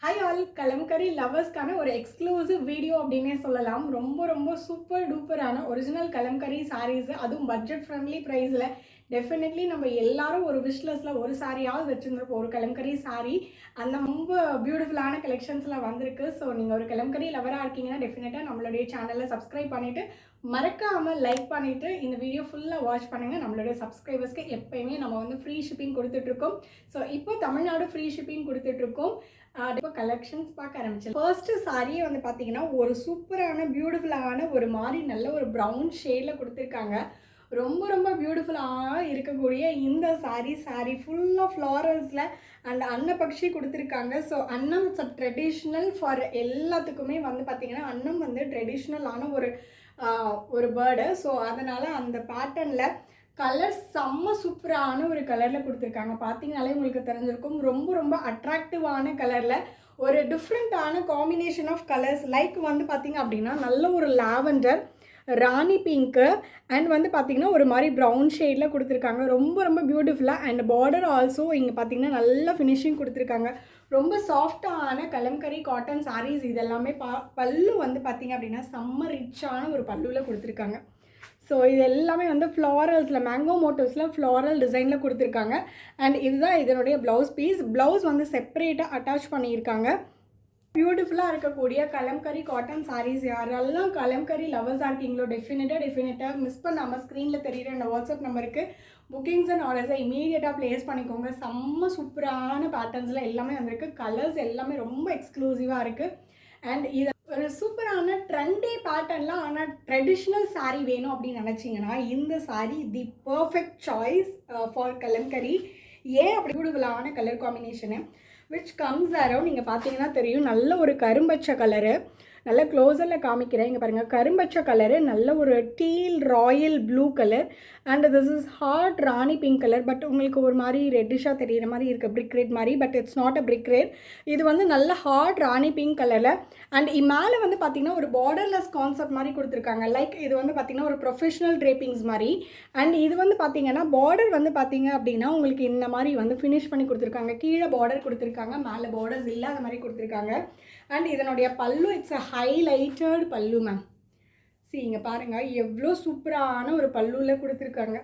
Hi all kalamkari லவர்ஸ்க்கான ஒரு exclusive video அப்படின்னே சொல்லலாம். ரொம்ப ரொம்ப சூப்பர் டூப்பரான ஒரிஜினல் கலம்கரி சாரீஸ், அதுவும் பட்ஜெட் ஃப்ரெண்ட்லி ப்ரைஸில். டெஃபினெட்லி நம்ம எல்லாரும் ஒரு விஷ்லஸில் ஒரு சாரியாவது வச்சுருந்துருப்போம், ஒரு கலம்கரி சாரீ. அந்த ரொம்ப பியூட்டிஃபுல்லான கலெக்ஷன்ஸ்லாம் வந்திருக்கு. ஸோ நீங்கள் ஒரு கலம்கரி லவராக இருக்கீங்கன்னா டெஃபினட்டாக நம்மளுடைய சேனலில் சப்ஸ்கிரைப் பண்ணிவிட்டு மறக்காமல் லைக் பண்ணிவிட்டு இந்த வீடியோ ஃபுல்லாக வாட்ச் பண்ணுங்கள். நம்மளுடைய சப்ஸ்கிரைபர்ஸ்க்கு எப்போயுமே நம்ம வந்து ஃப்ரீ ஷிப்பிங் கொடுத்துட்ருக்கோம். ஸோ இப்போ தமிழ்நாடு ஃப்ரீ ஷிப்பிங் கொடுத்துட்ருக்கோம். இப்போ கலெக்ஷன்ஸ் பார்க்க ஆரம்பிச்சேன். ஃபர்ஸ்ட் சாரியே வந்து பார்த்தீங்கன்னா ஒரு சூப்பரான பியூட்டிஃபுல்லான ஒரு மாதிரி நல்ல ஒரு ப்ரௌன் ஷேடில் கொடுத்துருக்காங்க. ரொம்ப ரொம்ப பியூட்டிஃபுல்லாக இருக்கக்கூடிய இந்த சாரீ ஃபுல்லாக ஃப்ளாரல்ஸில் அண்ட் அன்னப்பக்ஷி கொடுத்துருக்காங்க. ஸோ அன்னம் இட்ஸ் அ ட்ரெடிஷ்னல் ஃபார் எல்லாத்துக்குமே வந்து பார்த்திங்கன்னா அன்னம் வந்து ட்ரெடிஷ்னலான ஒரு பேர்டு. ஸோ அதனால் அந்த பேட்டர்னில் கலர் செம்ம சூப்பரான ஒரு கலரில் கொடுத்துருக்காங்க. பார்த்தீங்கனாலே உங்களுக்கு தெரிஞ்சிருக்கும். ரொம்ப ரொம்ப அட்ராக்டிவான கலரில் ஒரு டிஃப்ரெண்ட்டான காம்பினேஷன் ஆஃப் கலர்ஸ். லைக் வந்து பார்த்திங்க அப்படின்னா நல்ல ஒரு லாவெண்டர், ராணி பிங்க்கு அண்ட் வந்து பார்த்திங்கன்னா ஒரு மாதிரி ப்ரௌன் ஷேடில் கொடுத்துருக்காங்க. ரொம்ப ரொம்ப பியூட்டிஃபுல்லாக. அண்ட் பார்டர் ஆல்சோ இங்கே பார்த்திங்கன்னா நல்ல ஃபினிஷிங் கொடுத்துருக்காங்க. ரொம்ப சாஃப்டான கலம்கரி காட்டன் சாரீஸ் இதெல்லாமே. பல்லு வந்து பார்த்திங்க அப்படின்னா செம்ம ரிச்சான ஒரு பல்லுவில் கொடுத்துருக்காங்க. ஸோ இது எல்லாமே வந்து ஃப்ளாரல்ஸில் மேங்கோ மோட்டிவ்ஸில் ஃப்ளாரல் டிசைனில் கொடுத்துருக்காங்க. அண்ட் இதுதான் இதனுடைய ப்ளவுஸ் பீஸ். ப்ளவுஸ் வந்து செப்பரேட்டாக அட்டாச் பண்ணியிருக்காங்க. பியூட்டிஃபுல்லாக இருக்கக்கூடிய கலம்கரி காட்டன் சாரீஸ் யாரெல்லாம் கலம்கரி லவர்ஸாக இருக்கீங்களோ டெஃபினட்டாக மிஸ் பண்ணாமல் ஸ்க்ரீனில் தெரியுற இந்த வாட்ஸ்அப் நம்பருக்கு புக்கிங்ஸ் அண்ட் ஆர்டர்ஸை இமீடியட்டாக ப்ளேஸ் பண்ணிக்கோங்க. செம்ம சூப்பரான பேட்டர்ன்ஸில் எல்லாமே வந்திருக்கு. கலர்ஸ் எல்லாமே ரொம்ப எக்ஸ்க்ளூசிவாக இருக்குது. அண்ட் இதை ஒரு சூப்பரான ட்ரெண்டே பேட்டர்ன்லாம் ஆனால் ட்ரெடிஷ்னல் சாரீ வேணும் அப்படின்னு நினச்சிங்கன்னா இந்த சாரீ தி பர்ஃபெக்ட் சாய்ஸ் ஃபார் கலம்கரி. ஏன் அப்படி பியூட்டிஃபுல்லான colour combination which comes around நீங்கள் பார்த்தீங்கன்னா தெரியும். நல்ல ஒரு கரும்பச்சை கலரு, நல்ல க்ளோஸரில் காமிக்கிறேன். இங்கே பாருங்கள், கரும்பச்சை கலரு, நல்ல ஒரு teal royal blue colour and this is hot rani pink colour. But உங்களுக்கு ஒரு மாதிரி ரெட்டிஷாக தெரிகிற மாதிரி இருக்குது, பிரிக் ரெட் மாதிரி. But it's not a brick red. இது வந்து நல்ல ஹாட் ராணி பிங்க் கலரில். அண்ட் மேலே வந்து பார்த்திங்கன்னா ஒரு பார்டர்லெஸ் கான்செப்ட் மாதிரி கொடுத்துருக்காங்க. லைக் இது வந்து பார்த்திங்கன்னா ஒரு ப்ரொஃபஷனல் ட்ரேப்பிங்ஸ் மாதிரி. அண்ட் இது வந்து பார்த்திங்கன்னா பார்டர் வந்து பார்த்திங்க அப்படின்னா உங்களுக்கு இந்த மாதிரி வந்து ஃபினிஷ் பண்ணி கொடுத்துருக்காங்க. கீழே பார்டர் கொடுத்துருக்காங்க, மேலே பார்டர்ஸ் இல்லாத மாதிரி கொடுத்துருக்காங்க. அண்ட் இதனுடைய பல்லு இட்ஸ் அ ஹைலைட்டட் பல்லு மேம். இங்கே பாருங்கள் எவ்வளோ சூப்பரான ஒரு பல்லுவில் கொடுத்துருக்காங்க.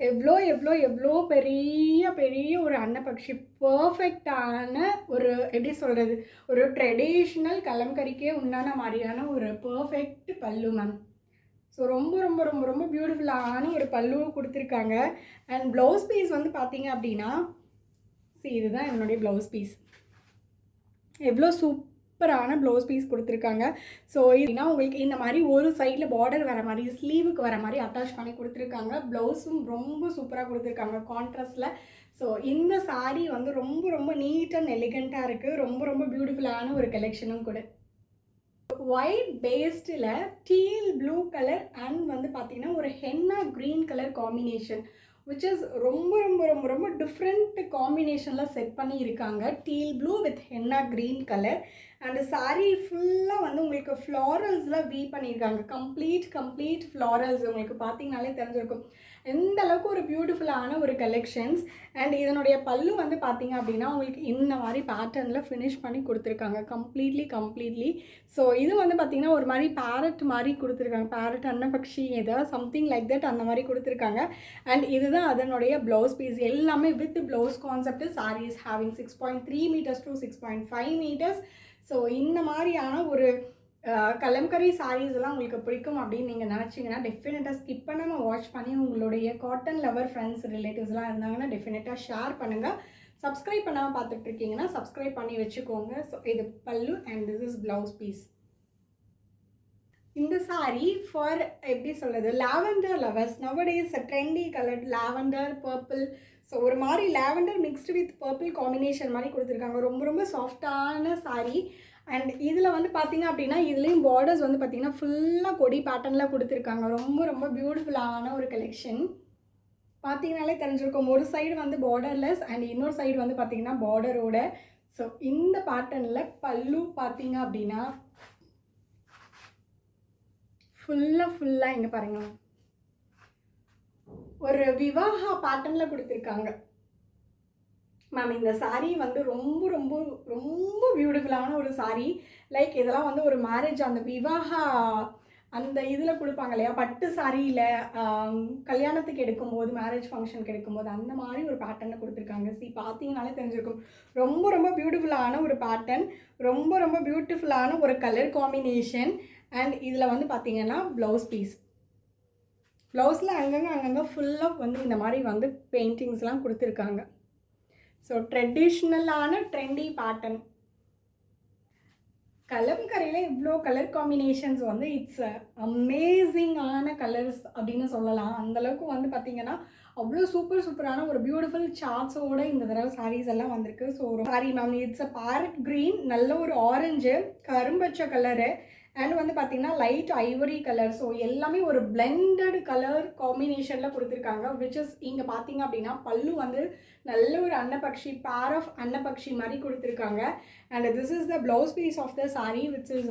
எவ்வளோ எவ்வளோ எவ்வளோ பெரிய பெரிய ஒரு அன்னப்பக்ஷி. பர்ஃபெக்டான ஒரு எப்படி சொல்கிறது, ஒரு ட்ரெடிஷ்னல் கலம்கரிக்கே உண்டான மாதிரியான ஒரு பர்ஃபெக்ட் பல்லு மேம். ஸோ ரொம்ப ரொம்ப ரொம்ப ரொம்ப பியூட்டிஃபுல்லான ஒரு பல்லுவை கொடுத்துருக்காங்க. அண்ட் ப்ளவுஸ் பீஸ் வந்து பார்த்தீங்க அப்படின்னா இதுதான் என்னுடைய ப்ளவுஸ் பீஸ். எவ்வளோ சூப்பரான ப்ளவுஸ் பீஸ் கொடுத்துருக்காங்க. ஸோ இதுனா உங்களுக்கு இந்த மாதிரி ஒரு சைடில் பார்டர் வர மாதிரி, ஸ்லீவுக்கு வர மாதிரி அட்டாச் பண்ணி கொடுத்துருக்காங்க. ப்ளவுஸும் ரொம்ப சூப்பராக கொடுத்துருக்காங்க கான்ட்ராஸ்டில். ஸோ இந்த சாரீ வந்து ரொம்ப ரொம்ப நீட் அண்ட் எலிகண்ட்டாக இருக்குது. ரொம்ப ரொம்ப பியூட்டிஃபுல்லான ஒரு கலெக்ஷனும் கூட. ஒயிட் பேஸ்டில் டீல் ப்ளூ கலர் அண்ட் வந்து பார்த்திங்கன்னா ஒரு henna green colour combination which is ரொம்ப ரொம்ப ரொம்ப ரொம்ப டிஃப்ரெண்ட் காம்பினேஷனில் செட் பண்ணி இருக்காங்க. Teal blue with henna green colour. And sari ஃபுல்லாக வந்து உங்களுக்கு ஃப்ளாரல்ஸில் வீ பண்ணியிருக்காங்க. கம்ப்ளீட் ஃப்ளாரல்ஸ் உங்களுக்கு பார்த்தீங்கனாலே தெரிஞ்சிருக்கும் எந்த அளவுக்கு ஒரு பியூட்டிஃபுல்லான ஒரு கலெக்ஷன்ஸ். அண்ட் இதனுடைய பல்லு வந்து பார்த்தீங்க அப்படின்னா உங்களுக்கு இந்த மாதிரி பேட்டர்னில் ஃபினிஷ் பண்ணி கொடுத்துருக்காங்க கம்ப்ளீட்லி. ஸோ இது வந்து பார்த்திங்கன்னா ஒரு மாதிரி பேரட் மாதிரி கொடுத்துருக்காங்க. பேரட் அன்னப்பக்ஷி ஏதாவது சம்திங் லைக் தட் அந்த மாதிரி கொடுத்துருக்காங்க. அண்ட் இதுதான் அதனுடைய ப்ளவுஸ் பீஸ். எல்லாமே with blouse concept. Sari is having 6.3 meters to 6.5 meters. So இந்த மாதிரியான ஒரு கலம்கரி சாரீஸ் எல்லாம் உங்களுக்கு பிடிக்கும் அப்படின்னு நீங்கள் நினச்சிங்கன்னா டெஃபினட்டாக ஸ்கிப் பண்ணாமல் வாட்ச் பண்ணி உங்களுடைய காட்டன் லவர் ஃப்ரெண்ட்ஸ் ரிலேட்டிவ்ஸ்லாம் இருந்தாங்கன்னா டெஃபினட்டாக ஷேர் பண்ணுங்கள். சப்ஸ்கிரைப் பண்ணாமல் பார்த்துட்ருக்கீங்கன்னா சப்ஸ்கிரைப் பண்ணி வச்சுக்கோங்க. ஸோ இது pallu and this is blouse piece. இந்த சாரீ ஃபார் எப்படி சொல்கிறது, lavender lovers. Nowadays trendy colour lavender purple. So ஒரு மாதிரி lavender mixed with purple combination மாதிரி கொடுத்துருக்காங்க. ரொம்ப ரொம்ப சாஃப்டான சாரீ. அண்ட் இதில் வந்து பார்த்திங்க அப்படின்னா இதுலேயும் பார்டர்ஸ் வந்து பார்த்திங்கன்னா ஃபுல்லாக கொடி பேட்டர்னில் கொடுத்துருக்காங்க. ரொம்ப ரொம்ப பியூட்டிஃபுல்லான ஒரு கலெக்ஷன். பார்த்தீங்கனாலே தெரிஞ்சிருக்கும். ஒரு சைடு வந்து பார்டர்லெஸ் அண்ட் இன்னொரு சைடு வந்து பார்த்திங்கன்னா பார்டரோட. ஸோ இந்த பேட்டர்னில் பல்லு பார்த்தீங்க அப்படின்னா ஃபுல்லாக இங்கே பாருங்கள் ஒரு விவாஹா பேட்டர்னில் கொடுத்துருக்காங்க. மேம் இந்த saree வந்து ரொம்ப ரொம்ப ரொம்ப பியூட்டிஃபுல்லான ஒரு saree. லைக் இதெல்லாம் வந்து ஒரு மேரேஜ் அந்த விவாஹா அந்த இதில் கொடுப்பாங்க இல்லையா, பட்டு சாரியில் கல்யாணத்துக்கு எடுக்கும்போது, மேரேஜ் ஃபங்க்ஷனுக்கு எடுக்கும்போது அந்த மாதிரி ஒரு பேட்டர்னில் கொடுத்துருக்காங்க. பார்த்தீங்கனாலே தெரிஞ்சிருக்கும். ரொம்ப ரொம்ப பியூட்டிஃபுல்லான ஒரு பேட்டர்ன், ரொம்ப ரொம்ப பியூட்டிஃபுல்லான ஒரு கலர் காம்பினேஷன். அண்ட் இதில் வந்து பார்த்தீங்கன்னா ப்ளவுஸ் பீஸ், ப்ளவுஸில் அங்கங்கே ஃபுல்லாக வந்து இந்த மாதிரி வந்து பெயிண்டிங்ஸ்லாம் கொடுத்துருக்காங்க. ஸோ ட்ரெடிஷ்னலான ட்ரெண்டி பேட்டர்ன். கலம்கரியில் இவ்வளோ கலர் காம்பினேஷன்ஸ் வந்து இட்ஸ் அமேசிங்கான கலர்ஸ் அப்படின்னு சொல்லலாம். அந்தளவுக்கு வந்து பார்த்திங்கன்னா அவ்வளோ சூப்பரான ஒரு பியூட்டிஃபுல் சார்ட்ஸோடு இந்த தடவை சாரீஸ் எல்லாம் வந்திருக்கு. So sorry ma'am, it's a farad green, நல்ல ஒரு ஆரஞ்சு, கரும்பச்சை கலரு, அண்ட் வந்து பார்த்திங்கன்னா லைட் ஐவரி கலர். ஸோ எல்லாமே ஒரு பிளெண்டட் கலர் காம்பினேஷனில் கொடுத்துருக்காங்க. விச் இஸ் இங்கே பார்த்தீங்க அப்படின்னா பல்லு வந்து நல்ல ஒரு அன்னபக்ஷி, பேர் ஆஃப் அன்னபக்ஷி மாதிரி கொடுத்துருக்காங்க. And this is the blouse piece of the sari, which is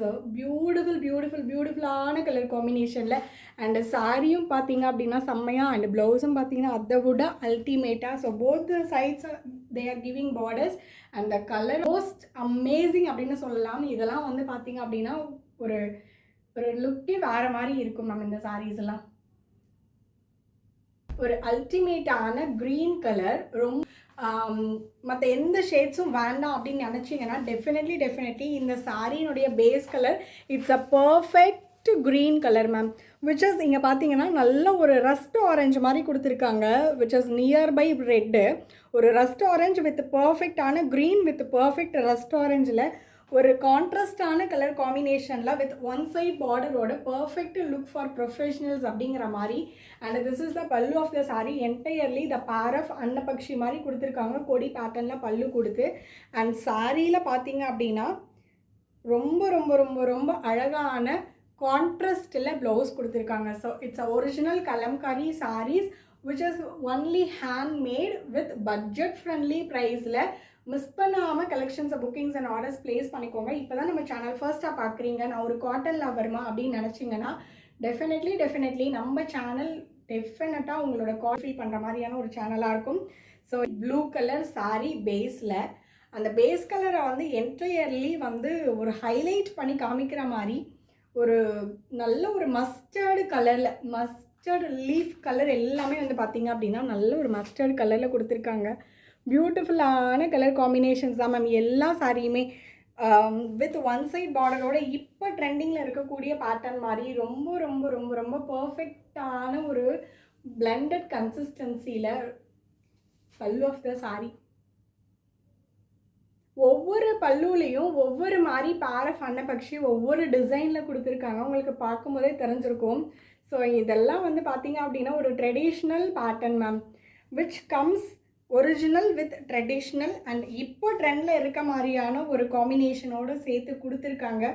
பியூட்டிஃபுல்லான கலர் காம்பினேஷனில். அண்ட் சாரியும் பார்த்தீங்க அப்படின்னா செம்மையாக, அண்ட் ப்ளவுஸும் பார்த்தீங்கன்னா அதை விட அல்டிமேட்டாக. So both the sides they are giving borders and the colour most amazing அப்படின்னு சொல்லலாம். இதெல்லாம் வந்து பார்த்தீங்க அப்படின்னா ஒரு லுக்கே வேறு மாதிரி இருக்கும் மேம். இந்த சாரீஸ் எல்லாம் ஒரு அல்டிமேட்டான க்ரீன் கலர், ரொம்ப மற்ற எந்த ஷேட்ஸும் வேண்டாம் அப்படின்னு நினச்சிங்கன்னா டெஃபினெட்லி இந்த சாரியினுடைய base colour it's a perfect green colour ma'am. Which is இங்கே பார்த்தீங்கன்னா நல்ல ஒரு ரஸ்ட் ஆரஞ்சு மாதிரி கொடுத்துருக்காங்க, விச் இஸ் நியர்பை ரெட்டு. ஒரு ரஸ்ட் ஆரஞ்சு வித் பர்ஃபெக்டான க்ரீன் வித் பர்ஃபெக்ட் ரஸ்ட் ஆரஞ்சில் ஒரு கான்ட்ராஸ்டான கலர் காம்பினேஷனில் வித் ஒன் சைட் பார்டரோட பர்ஃபெக்ட் லுக் ஃபார் ப்ரொஃபஷனல்ஸ் அப்படிங்கிற மாதிரி. And this is the pallu of the sari. Entirely the pair of அன்னபக்ஷி மாதிரி கொடுத்துருக்காங்க, கொடி பேட்டர்னில் பல்லு கொடுத்து. அண்ட் சாரியில் பார்த்தீங்க அப்படின்னா ரொம்ப ரொம்ப ரொம்ப ரொம்ப அழகான கான்ட்ராஸ்டில் ப்ளவுஸ் கொடுத்துருக்காங்க. So it's a original Kalamkari saris which is only handmade with budget friendly ப்ரைஸில். மிஸ் பண்ணாமல் கலெக்ஷன்ஸை, புக்கிங்ஸ் அண்ட் ஆர்டர்ஸ் ப்ளேஸ் பண்ணிக்கோங்க. இப்போ தான் நம்ம சேனல் ஃபர்ஸ்ட்டாக பார்க்குறீங்க, நான் ஒரு காட்டன் லவர்மா அப்படின்னு நினச்சிங்கன்னா டெஃபினெட்லி நம்ம சேனல் டெஃபினட்டாக உங்களோட கால் பண்ணுற மாதிரியான ஒரு சேனலாக இருக்கும். ஸோ ப்ளூ கலர் சாரீ பேஸில் அந்த பேஸ் கலரை வந்து என்டையர்லி வந்து ஒரு ஹைலைட் பண்ணி காமிக்கிற மாதிரி ஒரு நல்ல ஒரு மஸ்டர்டு கலரில், மஸ்டர்டு லீஃப் கலர் எல்லாமே வந்து பார்த்திங்க அப்படின்னா நல்ல ஒரு மஸ்டர்டு கலரில் கொடுத்துருக்காங்க. பியூட்டிஃபுல்லான கலர் காம்பினேஷன்ஸ் தான் மேம் எல்லா சாரியுமே. வித் ஒன் சைட் பார்டரோட இப்போ ட்ரெண்டிங்கில் இருக்கக்கூடிய பேட்டர்ன் மாதிரி ரொம்ப ரொம்ப ரொம்ப ரொம்ப பர்ஃபெக்டான ஒரு பிளெண்டட் கன்சிஸ்டன்சியில் பல்லு ஆஃப் த சாரி. ஒவ்வொரு பல்லுலேயும் ஒவ்வொரு மாதிரி பேர் ஆஃப் அன்னபக்ஷி ஒவ்வொரு டிசைனில் கொடுத்துருக்காங்க, உங்களுக்கு பார்க்கும்போதே தெரிஞ்சிருக்கும். ஸோ இதெல்லாம் வந்து பார்த்தீங்க அப்படின்னா ஒரு traditional pattern ma'am, which comes original with traditional. And இப்போ ட்ரெண்டில் இருக்க மாதிரியான ஒரு காம்பினேஷனோடு சேர்த்து கொடுத்துருக்காங்க.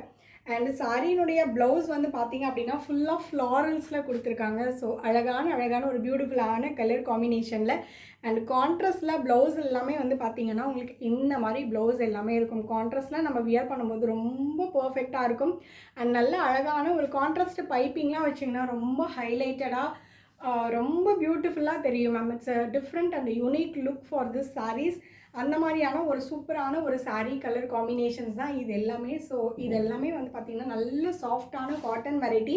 அண்ட் சாரியினுடைய ப்ளவுஸ் வந்து பார்த்திங்க அப்படின்னா ஃபுல்லாக ஃப்ளாரல்ஸில் கொடுத்துருக்காங்க. ஸோ அழகான ஒரு பியூட்டிஃபுல்லான கலர் காம்பினேஷனில். அண்ட் கான்ட்ராஸ்டில் ப்ளவுஸ் எல்லாமே வந்து பார்த்திங்கன்னா உங்களுக்கு இந்த மாதிரி ப்ளவுஸ் எல்லாமே இருக்கும். கான்ட்ராஸ்டில் நம்ம வியர் பண்ணும்போது ரொம்ப பர்ஃபெக்டாக இருக்கும். அண்ட் நல்ல அழகான ஒரு கான்ட்ராஸ்ட் பைப்பிங்லாம் வச்சிங்கன்னா ரொம்ப ஹைலைட்டடாக ரொம்ப பியூட்டிஃபுல்லாக தெரியும் ma'am. It's a different and unique look for this saris. அந்த மாதிரியான ஒரு சூப்பரான ஒரு சாரீ கலர் காம்பினேஷன்ஸ் தான் இது எல்லாமே. ஸோ இது எல்லாமே வந்து பார்த்திங்கன்னா நல்ல சாஃப்டான காட்டன் வெரைட்டி.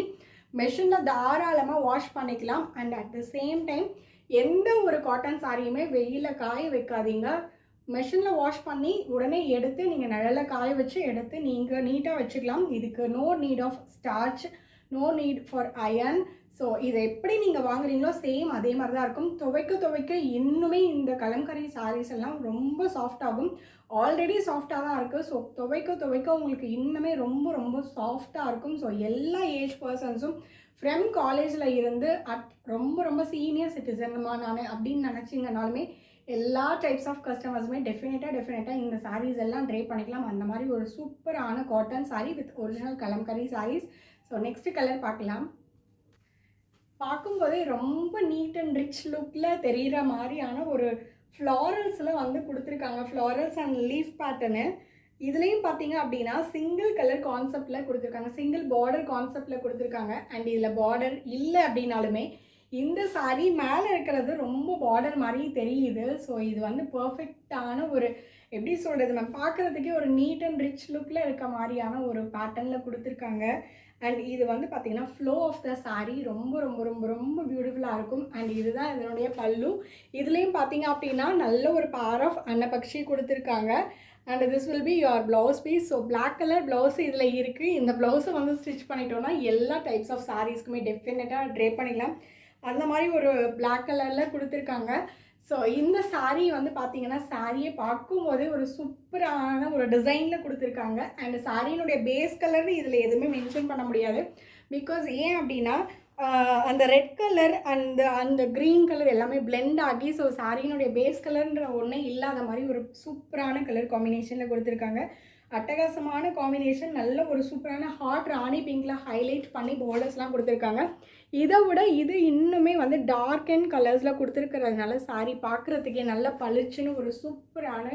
மெஷினில் தாராளமாக வாஷ் பண்ணிக்கலாம். And at the same time எந்த ஒரு காட்டன் சாரியுமே வெயிலில் காய வைக்காதீங்க. மெஷினில் வாஷ் பண்ணி உடனே எடுத்து நீங்கள் நிழலில் காய வச்சு எடுத்து நீங்கள் நீட்டாக வச்சுக்கலாம். இதுக்கு no need of starch, no need for iron. So இதை எப்படி நீங்கள் வாங்குறீங்களோ சேம் அதே மாதிரி தான் இருக்கும். துவைக்க இன்னுமே இந்த கலம்கரி சாரீஸ் எல்லாம் ரொம்ப சாஃப்டாகும். ஆல்ரெடி சாஃப்டாக தான் இருக்குது. ஸோ துவைக்க உங்களுக்கு இன்னுமே ரொம்ப ரொம்ப சாஃப்டாக இருக்கும். ஸோ எல்லா ஏஜ் பர்சன்ஸும் ஃப்ரம் காலேஜில் இருந்து ரொம்ப ரொம்ப சீனியர் சிட்டிசன்மா நான் அப்படின்னு நினச்சிங்கனாலுமே எல்லா டைப்ஸ் ஆஃப் கஸ்டமர்ஸுமே டெஃபினட்டாக இந்த சாரீஸ் எல்லாம் ட்ரை பண்ணிக்கலாம். அந்த மாதிரி ஒரு சூப்பரான cotton sari with original Kalamkari saris. So next colour பார்க்கலாம். பார்க்கும்போதே ரொம்ப நீட் அண்ட் ரிச் லுக்கில் தெரிகிற மாதிரியான ஒரு ஃப்ளாரல்ஸில் வந்து கொடுத்துருக்காங்க. Florals and leaf pattern. இதுலேயும் பார்த்தீங்க அப்படின்னா சிங்கிள் கலர் கான்செப்டில் கொடுத்துருக்காங்க, சிங்கிள் பார்டர் கான்செப்டில் கொடுத்துருக்காங்க. அண்ட் இதில் பார்டர் இல்லை அப்படின்னாலுமே இந்த சாரீ மேலே இருக்கிறது ரொம்ப பார்டர் மாதிரி தெரியுது. ஸோ இது வந்து பர்ஃபெக்டான ஒரு எப்படி சொல்கிறது, நம்ம பார்க்குறதுக்கே ஒரு நீட் அண்ட் ரிச் லுக்கில் இருக்க மாதிரியான ஒரு பேட்டர்னில் கொடுத்துருக்காங்க. அண்ட் இது வந்து பார்த்திங்கன்னா ஃப்ளோ ஆஃப் த சாரீ ரொம்ப ரொம்ப ரொம்ப ரொம்ப பியூட்டிஃபுல்லாக இருக்கும். அண்ட் இதுதான் இதனுடைய பல்லு. இதுலேயும் பார்த்தீங்க அப்படின்னா நல்ல ஒரு பேர் ஆஃப் அன்னபக்ஷி கொடுத்துருக்காங்க. And this will be your blouse piece. So black colour blouse இதில் இருக்குது. இந்த ப்ளவுஸை வந்து ஸ்டிச் பண்ணிட்டோன்னா எல்லா டைப்ஸ் ஆஃப் சாரீஸ்க்குமே டெஃபினட்டாக ட்ரே பண்ணிக்கலாம். அந்த மாதிரி ஒரு பிளாக் கலரில் கொடுத்துருக்காங்க. ஸோ இந்த சாரீ வந்து பார்த்தீங்கன்னா சாரியை பார்க்கும்போதே ஒரு சூப்பரான ஒரு டிசைனில் கொடுத்துருக்காங்க. அண்ட் சாரியினுடைய பேஸ் கலர்னு இதில் எதுவுமே மென்ஷன் பண்ண முடியாது. பிகாஸ் ஏன் அப்படின்னா அந்த ரெட் கலர் அந்த க்ரீன் கலர் எல்லாமே பிளெண்ட் ஆகி ஸோ சாரியினுடைய பேஸ் கலர்ன்ற ஒன்றே இல்லாத மாதிரி ஒரு சூப்பரான கலர் காம்பினேஷனில் கொடுத்துருக்காங்க. அட்டகாசமான காம்பினேஷன், நல்ல ஒரு சூப்பரான ஹாட் ராணி பிங்கில் ஹைலைட் பண்ணி பார்டர்ஸ்லாம் கொடுத்துருக்காங்க. இதை விட இது இன்னுமே வந்து டார்க் அண்ட் கலர்ஸில் கொடுத்துருக்கிறதுனால சாரீ பார்க்குறதுக்கே நல்ல பளிச்சுன்னு ஒரு சூப்பரான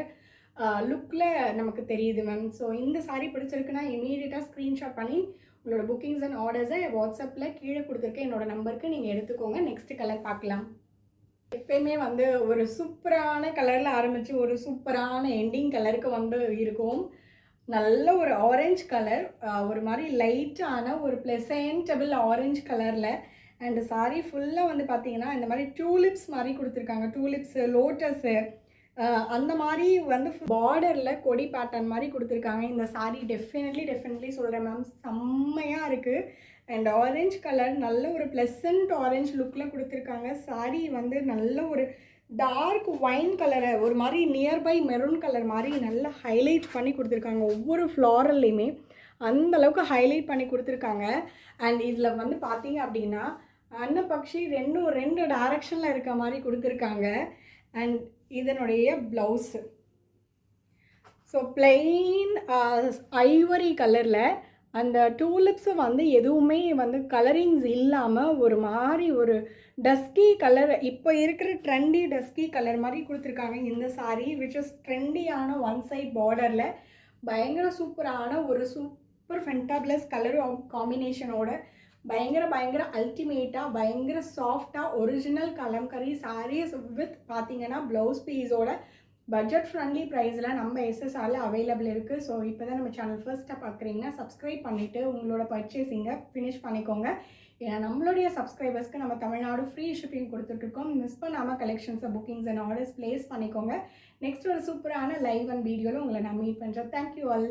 லுக்கில் நமக்கு தெரியுது மேம். ஸோ இந்த சாரீ பிடிச்சிருக்குன்னா இமீடியட்டாக ஸ்க்ரீன்ஷாட் பண்ணி உங்களோட புக்கிங்ஸ் அண்ட் ஆர்டர்ஸை வாட்ஸ்அப்பில் கீழே கொடுத்துருக்க என்னோடய நம்பருக்கு நீங்கள் எடுத்துக்கோங்க. நெக்ஸ்ட் கலர் பார்க்கலாம். எப்பயுமே வந்து ஒரு சூப்பரான கலரில் ஆரம்பித்து ஒரு சூப்பரான எண்டிங் கலருக்கு வந்து இருக்கும். நல்ல ஒரு ஆரஞ்ச் கலர், ஒரு மாதிரி லைட்டான ஒரு ப்ளசன்டபிள் ஆரஞ்ச் கலரில். அண்டு சாரீ ஃபுல்லாக வந்து பார்த்திங்கன்னா இந்த மாதிரி டூலிப்ஸ் மாதிரி கொடுத்துருக்காங்க. டூலிப்ஸு, லோட்டஸு அந்த மாதிரி வந்து பார்டரில் கொடி பேட்டர்ன் மாதிரி கொடுத்துருக்காங்க. இந்த சாரீ டெஃபினெட்லி சொல்கிறேன் மேம், செம்மையாக இருக்குது. அண்ட் ஆரஞ்ச் கலர் நல்ல ஒரு ப்ளசன்ட் ஆரஞ்ச் லுக்கில் கொடுத்துருக்காங்க. சாரீ வந்து நல்ல ஒரு டார்க் ஒயின் கலரை ஒரு மாதிரி நியர்பை மெரூன் கலர் மாதிரி நல்லா ஹைலைட் பண்ணி கொடுத்துருக்காங்க. ஒவ்வொரு ஃப்ளாரல்லையுமே அந்தளவுக்கு ஹைலைட் பண்ணி கொடுத்துருக்காங்க. அண்ட் இதில் வந்து பார்த்தீங்க அப்படின்னா அன்னபக்ஷி ரெண்டு டைரக்ஷனில் இருக்க மாதிரி கொடுத்துருக்காங்க. அண்ட் இதனுடைய ப்ளவுஸு ஸோ பிளெயின் ஐவரி கலரில் அந்த டூலிப்ஸு வந்து எதுவுமே வந்து கலரிங்ஸ் இல்லாமல் ஒரு மாதிரி ஒரு டஸ்கி கலர், இப்போ இருக்கிற ட்ரெண்டி டஸ்கி கலர் மாதிரி கொடுத்துருக்காங்க இந்த சாரீ. விச் இஸ் ட்ரெண்டியான ஒன் சைட் பார்டரில் பயங்கர சூப்பரான ஒரு சூப்பர் ஃபென்டாப்ளஸ் கலர் காம்பினேஷனோட பயங்கர அல்டிமேட்டாக பயங்கர சாஃப்டாக ஒரிஜினல் கலம்கரி சாரீஸ் வித் பார்த்தீங்கன்னா ப்ளவுஸ் பீஸோட பட்ஜெட் ஃப்ரெண்ட்லி ப்ரைஸில் நம்ம எஸ்எஸ்ஆரில் அவைலபிள் இருக்குது. ஸோ இப்போ தான் நம்ம சேனல் ஃபர்ஸ்ட்டாக பார்க்குறீங்கன்னா சப்ஸ்கிரைப் பண்ணிவிட்டு உங்களோட பர்ச்சேஸிங்கை ஃபினிஷ் பண்ணிக்கோங்க. ஏன்னா நம்மளுடைய சப்ஸ்கிரைபர்ஸ்க்கு நம்ம தமிழ்நாடு ஃப்ரீ ஷிப்பிங் கொடுத்துட்ருக்கோம். மிஸ் பண்ணாமல் கலெக்ஷன்ஸை புக்கிங்ஸ் அண்ட் ஆர்டர்ஸ் ப்ளேஸ் பண்ணிக்கோங்க. நெக்ஸ்ட் ஒரு சூப்பரான லைவ் அண்ட் வீடியோவில் உங்களை நான் மீட் பண்ணுறேன். Thank you all.